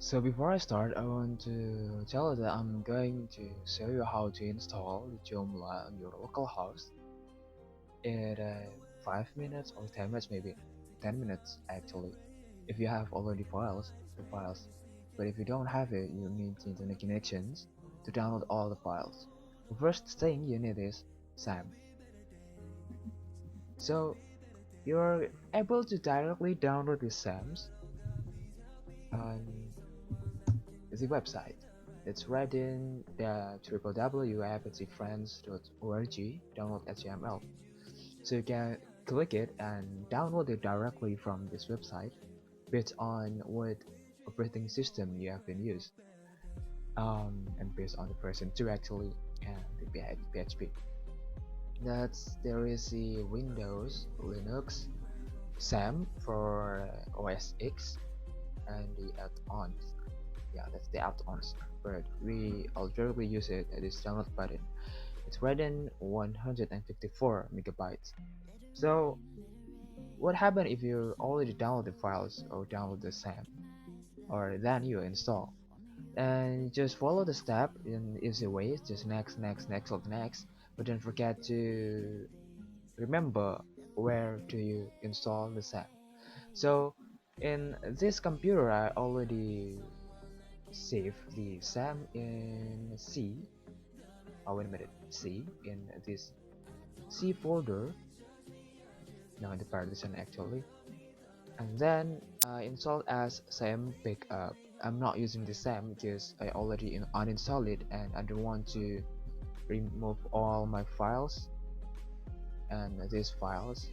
So before I start, I want to tell you that I'm going to show you how to install the Joomla on your local host in 5 minutes or 10 minutes maybe. 10 minutes actually. If you have already the files. But if you don't have it, you need internet connections to download all the files. The first thing you need is SAM. So you're able to directly download the SAMs on the website. It's right in the www.fhcfriends.org download HTML. So you can click it and download it directly from this website based on what operating system you have been used, and based on the version 2 actually, and the PHP. There is the Windows, Linux, SAM for OS X, and the add-ons. Yeah, that's the add-ons, but we already use it at this download button. It's written 154 megabytes. So what happens if you already download the files or download the SAM, or then you install? And just follow the step in easy ways, just next, next, next, or next. But don't forget to remember where do you install the SAM. So in this computer, I already saved the SAM in C. Oh, wait a minute, C in this C folder. Now in the partition actually, and then install as SAM backup. I'm not using the SAM because I already uninstalled it and I don't want to remove all my files and these files,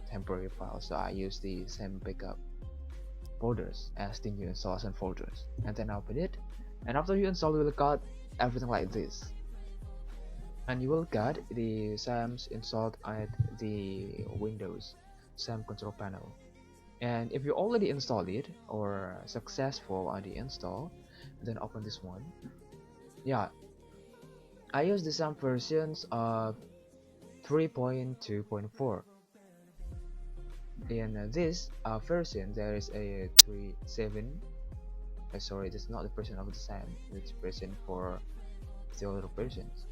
temporary files, so I use the SAM backup folders as the new installation folders, and then open it. And after you install, you will got everything like this, and you will get the SAMs installed at the Windows SAM control panel. And if you already installed it or successful on the install, then open this one. Yeah, I use the SAM versions of 3.2.4. In this version, there is a 3.7. Sorry, this is not the version of the SAM. It's version for the other versions.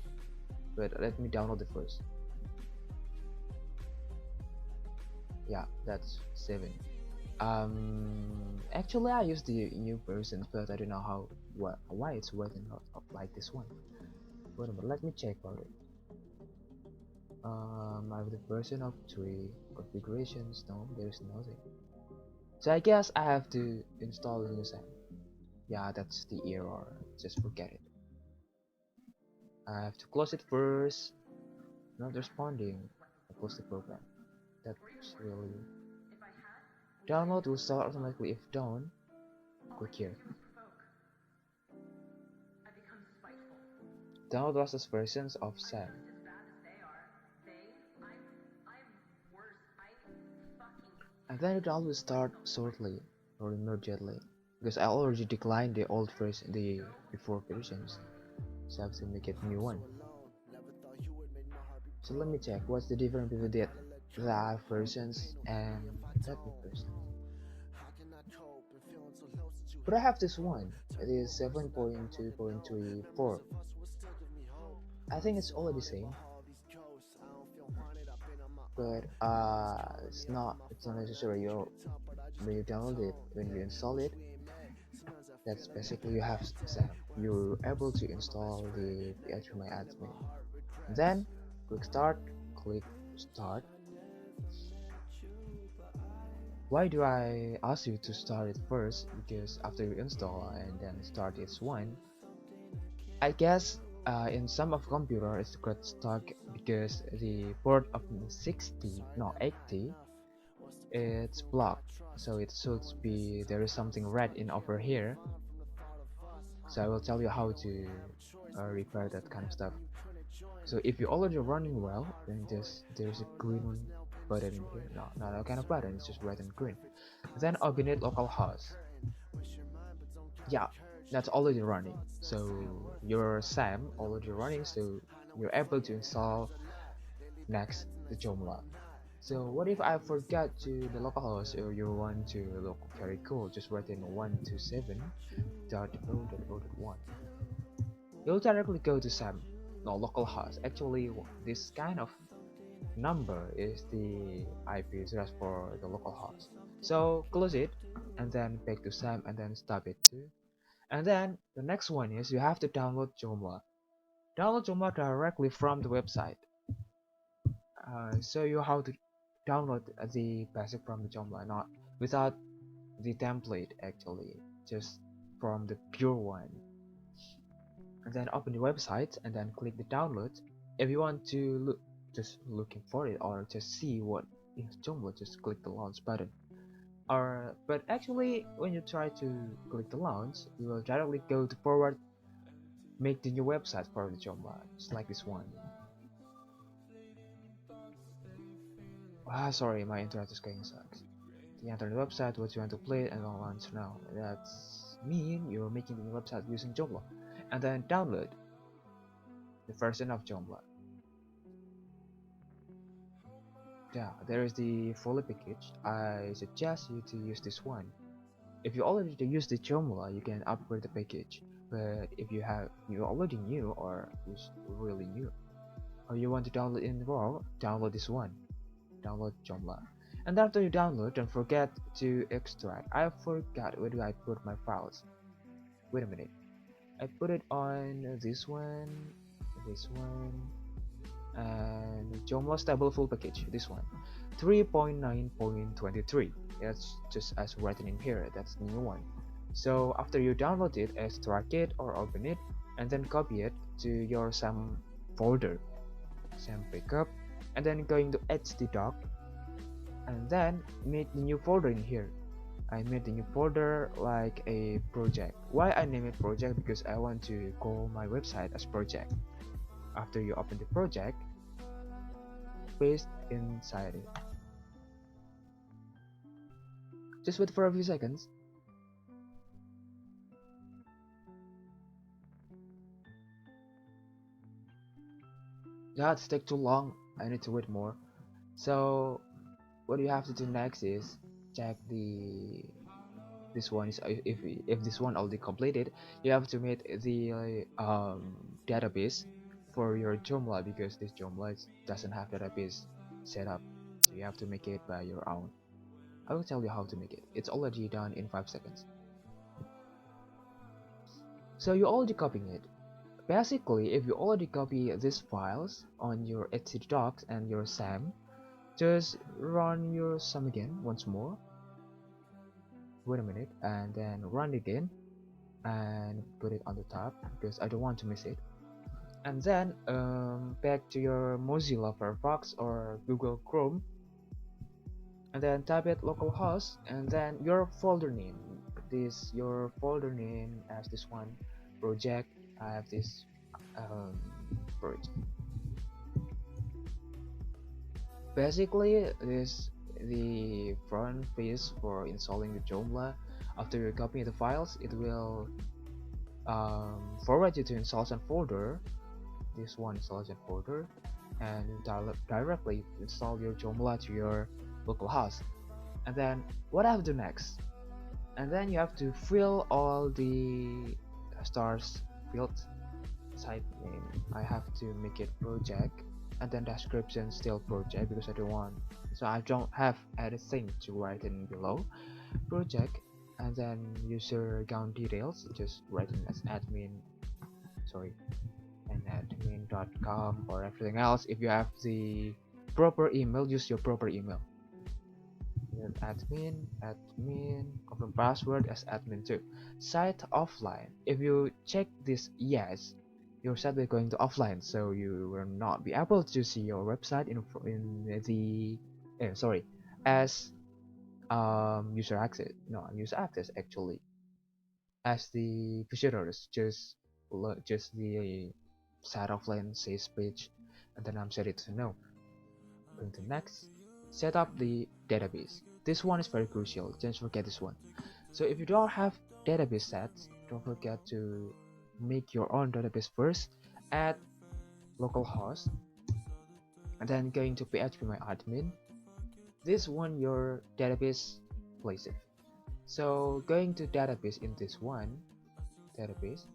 But let me download it first. Yeah, that's 7. Actually I use the new versions, but I don't know why it's written up like this one. Wait a minute, let me check about it. I have the version of 3 configurations. No, there is nothing. So I guess I have to install a new SAM. Yeah, that's the error. Just forget it. I have to close it first. Not responding. I close the program. That's really. Download will start automatically if done. Click here. Download latest versions of SAM. And then it all will start shortly or immediately, because I already declined the old version, the before versions, so I have to make it new one. So let me check what's the difference between the versions and that new version. But I have this one. It is 7.2.34. I think it's all the same, but it's not necessary. When you download it, when you install it, that's basically you're able to install the PHP admin. Then click start. Why do I ask you to start it first? Because after you install and then start this one, I guess in some of computer it's got stuck because the port of 60, no 80, it's blocked. So it should be there is something red in over here. So I will tell you how to repair that kind of stuff. So if you're already running well, then there's a green button in here. No, not a kind of button, it's just red and green. Then open it localhost. Yeah, that's already running. So your SAM already running, so you're able to install next the Joomla. So what if I forgot to the localhost or you want to look very cool, just write in 127.0.0.1. You'll directly go to SAM, no localhost. Actually, this kind of number is the IP address for the localhost. So close it and then back to SAM and then stop it too. And then the next one is you have to download Joomla. Download Joomla directly from the website. So you how to download the basic from the Joomla, not without the template actually, just from the pure one. And then open the website and then click the download. If you want to look, just looking for it or just see what is Joomla, just click the launch button. Or but actually, when you try to click the launch, you will directly go to forward, make the new website for the Joomla, just like this one. Sorry, my internet is going sucks. The enter the website what you want to play and on launch now. That's mean you're making the new website using Joomla. And then download the version of Joomla. Yeah, there is the full package. I suggest you to use this one. If you already use the Joomla, you can upgrade the package. But if you already new or is really new, or you want to download in raw, download this one. Download Joomla. And after you download, don't forget to extract. I forgot where do I put my files. Wait a minute. I put it on this one, and Joomla stable full package. This one, 3.9.23. That's just as written in here. That's the new one. So after you download it, extract it or open it, and then copy it to your SAM folder, SAM backup, and then going to htdoc, and then make the new folder in here. I made the new folder like a project. Why I name it project? Because I want to call my website as project. After you open the project, paste inside it. Just wait for a few seconds. Yeah, it's take too long. I need to wait more. So what you have to do next is check the this one is if this one already completed, you have to make the database for your Joomla because this Joomla doesn't have database set up, so you have to make it by your own. I will tell you how to make it. It's already done in 5 seconds. So you already copying it. Basically, if you already copy these files on your Etsy docs and your SAM, just run your SAM again once more. Wait a minute, and then run again and put it on the top because I don't want to miss it. And then back to your Mozilla Firefox or Google Chrome, and then type it localhost, and then your folder name. This your folder name as this one project. I have this project. Basically, this the front page for installing the Joomla. After you copy the files, it will forward you to installation folder, this one installation folder, and directly install your Joomla to your local host. And then what I have to do next? And then you have to fill all the stars field site name. I have to make it project, and then description still project because I don't have anything to write in below project. And then user account details, just write in as admin, sorry, and admin.com or everything else. If you have the proper email, use your proper email. Then admin, confirm password as admin2. Site offline. If you check this yes, your site will going to offline, so you will not be able to see your website in the sorry, as user access. No, user access actually, as the visitors just the site offline says page, and then I'm set it to no. Going to next, set up the database. This one is very crucial, don't forget this one. So if you don't have database sets, don't forget to make your own database first. Add localhost, and then going to php my admin, this one your database place it. So going to database in this one database,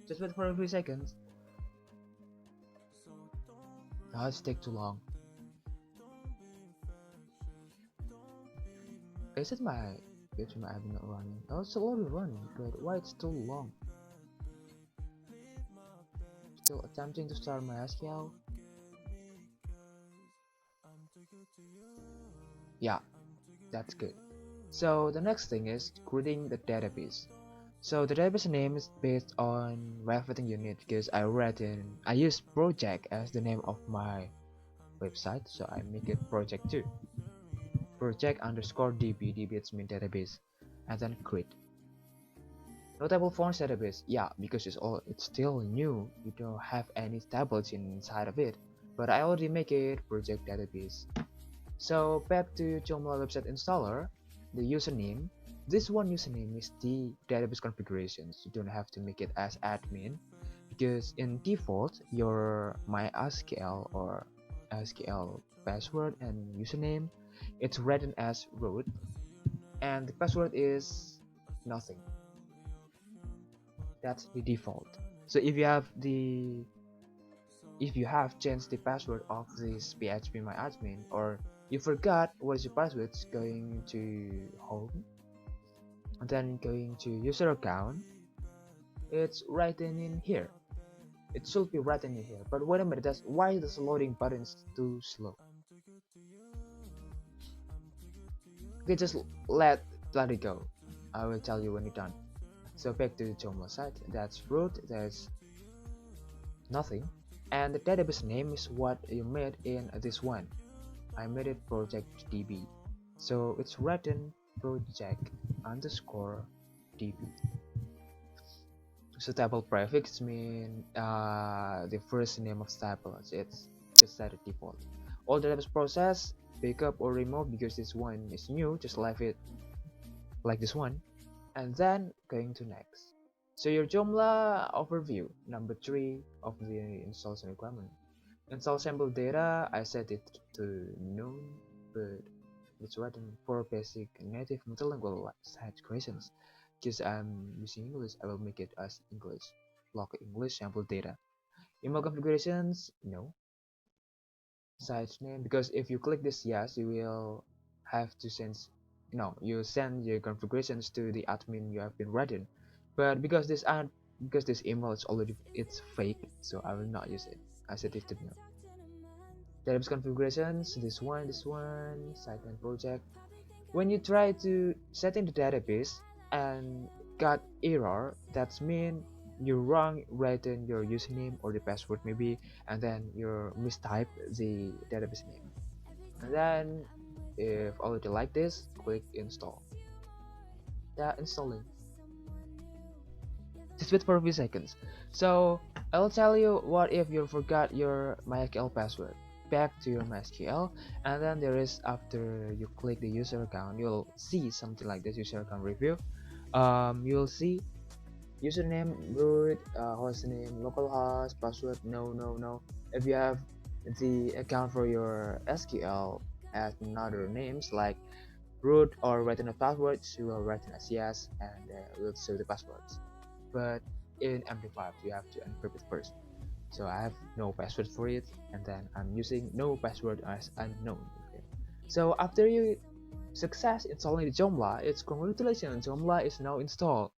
just wait for a few seconds. Now it's take too long. Is it my YouTube app not running? Oh, it's already running, but why it's too long? Still attempting to start my SQL. Yeah, that's good. So the next thing is creating the database. So the database name is based on everything you need because I use project as the name of my website, so I make it project 2. Project underscore db it's mean database, and then create. Notable fonts database, yeah, because it's still new, you don't have any tables inside of it, but I already make it project database. So back to Joomla website installer, the username. This one username is the database configurations. You don't have to make it as admin because in default your MySQL or SQL password and username, it's written as root and the password is nothing. That's the default. So if you have changed the password of this phpMyAdmin or you forgot what is your password, going to home and then going to user account, it's written in here. It should be written in here, but wait a minute, that's why this loading button is too slow. Okay, just let it go. I will tell you when you're done. So back to the Joomla site, that's root, there's nothing, and the database name is what you made in this one. I made it project db, so it's written project underscore db. So table prefix mean the first name of table. It's just set a default. All the database process pick up or remove because this one is new, just leave it like this one, and then going to next. So your Joomla overview, number 3 of the installation requirement. Install sample data, I set it to none, but it's written for basic native multilingual site questions. Because I'm using English, I will make it as English. Local English sample data. Email configurations, no. Site name, because if you click this yes, you will have to send, no, you send your configurations to the admin you have been written. But because this email is already it's fake, so I will not use it. I set it to no. Database configurations, this one, site and project. When you try to set in the database and got error, that's mean you wrong written your username or the password maybe, and then you mistype the database name. And then if already like this, click install. That installing. Just wait for a few seconds. So I'll tell you what if you forgot your MySQL password. Back to your MySQL, and then there is, after you click the user account, you'll see something like this user account review. You'll see username root, hostname localhost, password no. If you have the account for your SQL as another names like root or written a passwords, you will write as yes and will show the passwords. But in MD5 you have to encrypt it first. So I have no password for it, and then I'm using no password as unknown. Okay. So after you success installing the Joomla, it's congratulations, Joomla is now installed.